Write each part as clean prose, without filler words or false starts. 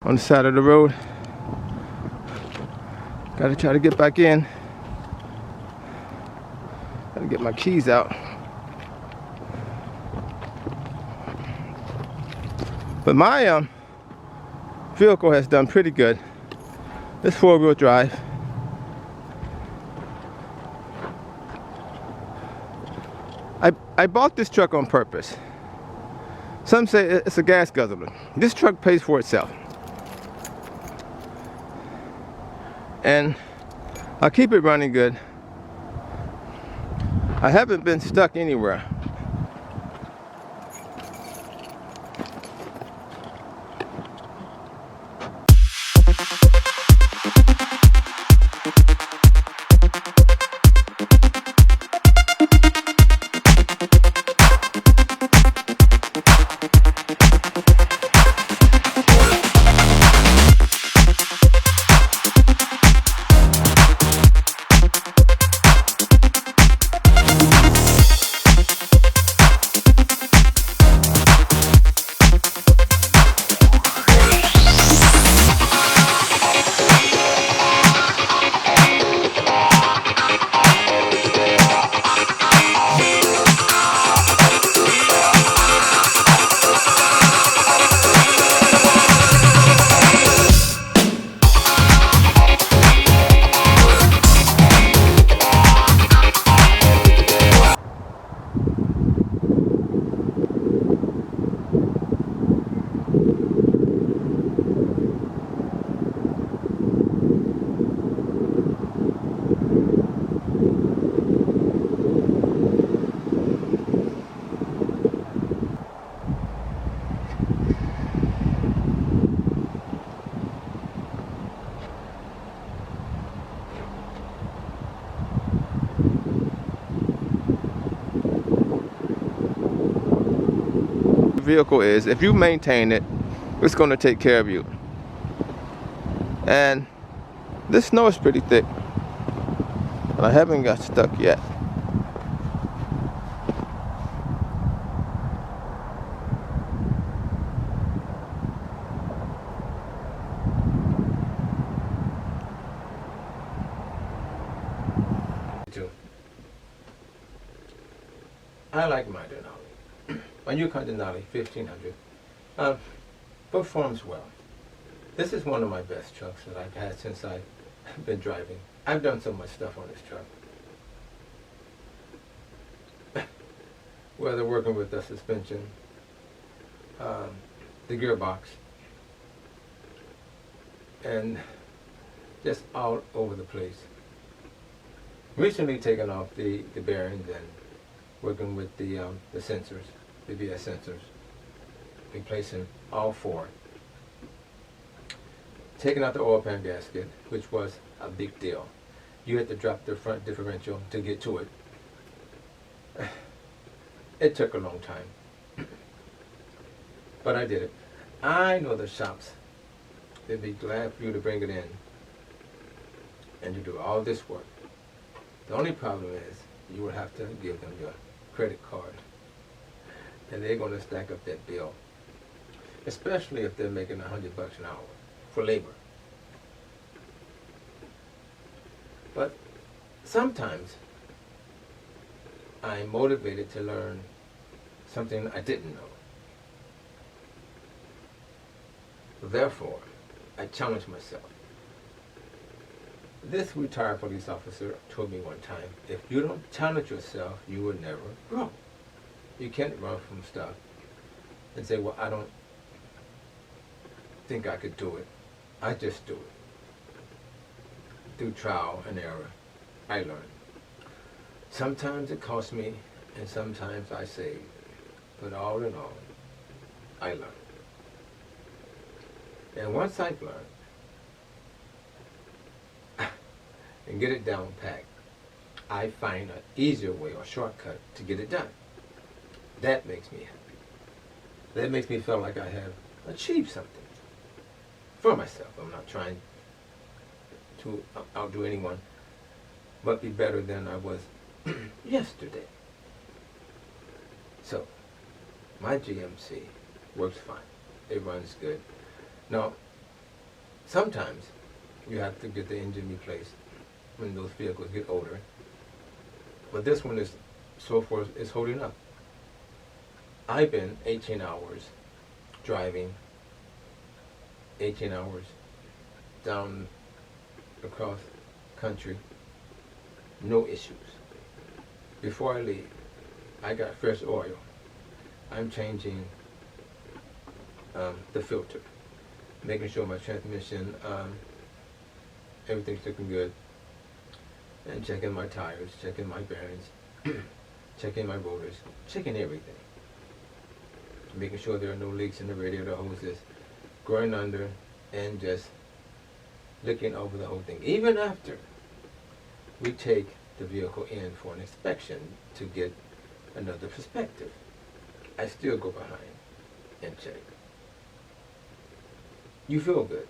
on the side of the road. Gotta try to get back in. Gotta get my keys out. But my vehicle has done pretty good. It's 4-wheel drive. I bought this truck on purpose. Some say it's a gas guzzler. This truck pays for itself. And I keep it running good. I haven't been stuck anywhere. Vehicle is, if you maintain it, it's going to take care of you. And this snow is pretty thick, but I haven't got stuck yet. I like my Denali. My Yukon Denali 1500 performs well. This is one of my best trucks that I've had since I've been driving. I've done so much stuff on this truck. Whether working with the suspension, the gearbox, and just all over the place. Recently taken off the bearings and working with the sensors, the VS sensors, replacing all 4. Taking out the oil pan gasket, which was a big deal. You had to drop the front differential to get to it. It took a long time, but I did it. I know the shops, they'd be glad for you to bring it in and to do all this work. The only problem is you would have to give them your credit card, and they're going to stack up that bill, especially if they're making $100 an hour for labor. But sometimes I'm motivated to learn something I didn't know. Therefore, I challenge myself. This retired police officer told me one time, if you don't challenge yourself, you will never grow. You can't run from stuff and say, well, I don't think I could do it. I just do it. Through trial and error, I learned. Sometimes it cost me, and sometimes I saved. But all in all, I learned. And once I've learned, and get it down packed, I find an easier way or shortcut to get it done. That makes me happy. That makes me feel like I have achieved something for myself. I'm not trying to outdo anyone, but be better than I was yesterday. So, my GMC works fine. It runs good. Now, Sometimes you have to get the engine replaced when those vehicles get older. But this one is, so far, is holding up. I've been 18 hours driving, 18 hours down across country, no issues. Before I leave, I got fresh oil. I'm changing the filter, making sure my transmission, everything's looking good, and checking my tires, checking my bearings, checking my rotors, checking everything, making sure there are no leaks in the radiator hoses, going under, and just looking over the whole thing. Even after we take the vehicle in for an inspection to get another perspective, I still go behind and check. You feel good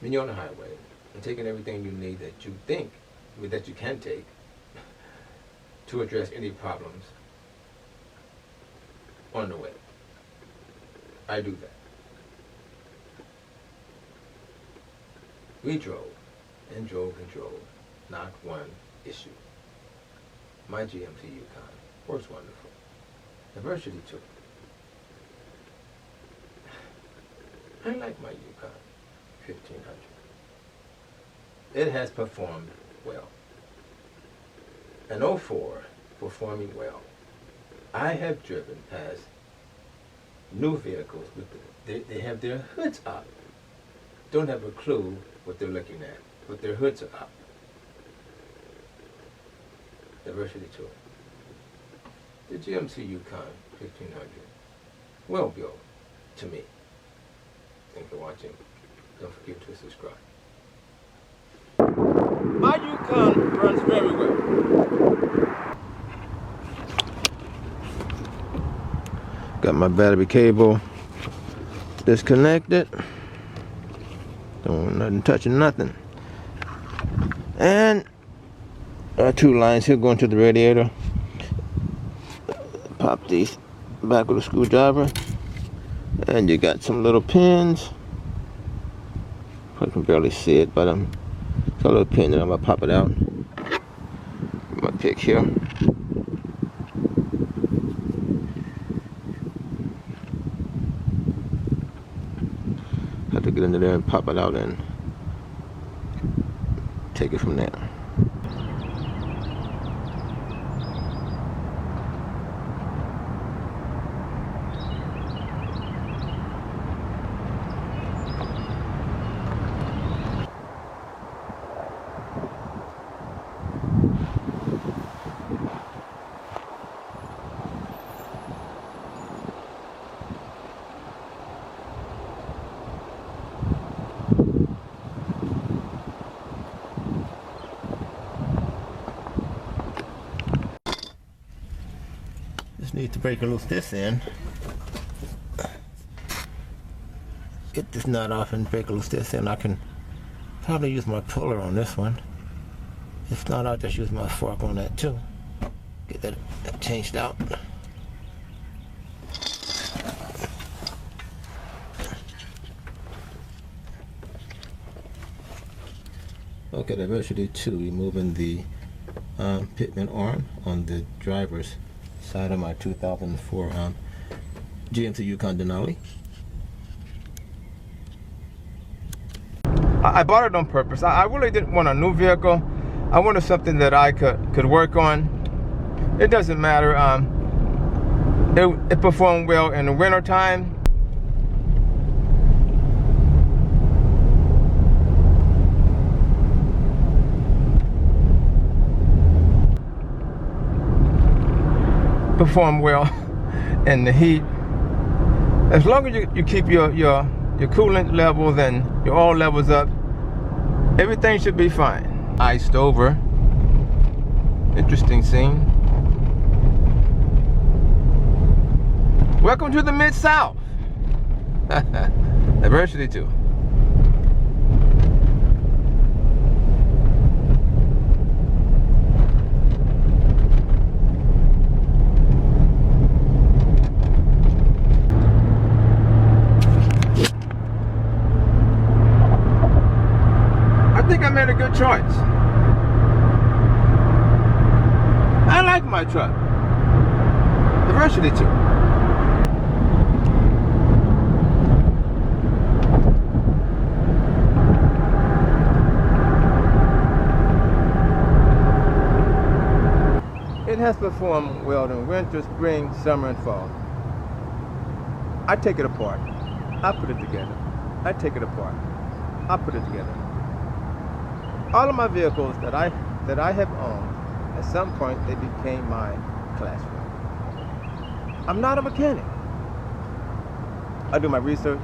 when you're on the highway and taking everything you need that you think, that you can take to address any problems on the way. I do that. We drove and drove and drove, not one issue. My GMC YUKON works wonderful. Diversity too. I like my YUKON 1500. It has performed well. An 04 performing well. I have driven past new vehicles with they have their hoods up. Don't have a clue what they're looking at, but their hoods are up. Diversity tour. The GMC YUKON 1500. Well built to me. Thanks for watching. Don't forget to subscribe. My YUKON runs very well. Got my battery cable disconnected. Don't want nothing touching nothing. And two lines here going to the radiator. Pop these back with a screwdriver. And you got some little pins. I can barely see it, but it's a little pin that I'm gonna pop it out. My pick here. Have to get into there and pop it out and take it from there. Just need to break loose this end. Get this nut off and break loose this end. I can probably use my puller on this one. If not, I'll just use my fork on that too. Get that changed out. Okay, diversity 2, removing the pitman arm on the driver's side of my 2004 GMC YUKON Denali. I bought it on purpose. I really didn't want a new vehicle. I wanted something that I could work on. It doesn't matter. It performed well in the winter time. Perform well in the heat. As long as you keep your coolant levels and your oil levels up, everything should be fine. Iced over. Interesting scene. Welcome to the Mid-South. Diversity 2. think I made a good choice. I like my truck. Diversity too. It has performed well in winter, spring, summer, and fall. I take it apart. I put it together. I take it apart. I put it together. All of my vehicles that I have owned, at some point they became my classroom. I'm not a mechanic. I do my research.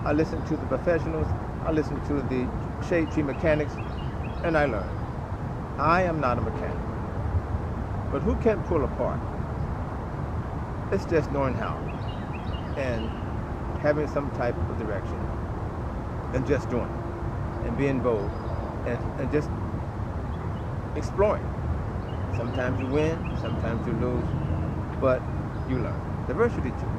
I listen to the professionals. I listen to the shade tree mechanics, and I learn. I am not a mechanic. But who can pull apart? It's just knowing how and having some type of direction and just doing it and being bold and just exploring. Sometimes you win, sometimes you lose, but you learn. Diversity too.